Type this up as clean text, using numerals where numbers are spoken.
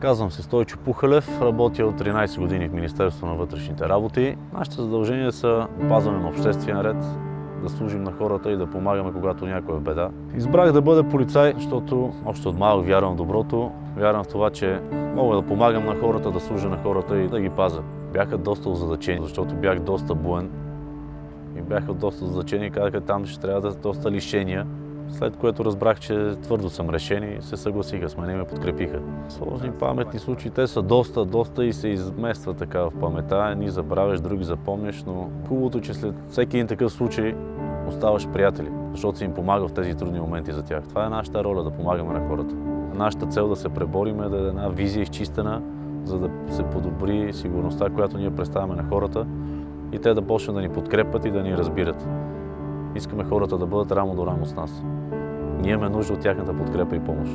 Казвам се Стойчо Пухалев, работя от 13 години в Министерството на вътрешните работи. Нашите задължения са опазване на обществен ред, да служим на хората и да помагаме, когато някой е в беда. Избрах да бъда полицай, защото още от малък вярвам в доброто, вярвам в това, че мога да помагам на хората, да служа на хората и да ги пазя. Бяха доста озадачени, защото бях доста буен и бяха доста озадачени и казаха, там ще трябва да доста лишения. След което разбрах, че твърдо съм решен и се съгласиха с мен и ме подкрепиха. Сложни паметни случаи, те са доста и се изместват така в паметта. Едни забравяш, други запомняш, но хубавото, че след всеки един такъв случай оставаш приятели, защото си им помагал в тези трудни моменти за тях. Това е нашата роля, да помагаме на хората. Нашата цел да се преборим е да е една визия изчистена, за да се подобри сигурността, която ние представяме на хората и те да почнат да ни подкрепят и да ни разбират. Искаме хората да бъдат рамо до рамо с нас. Ние имаме нужда от тяхната подкрепа и помощ.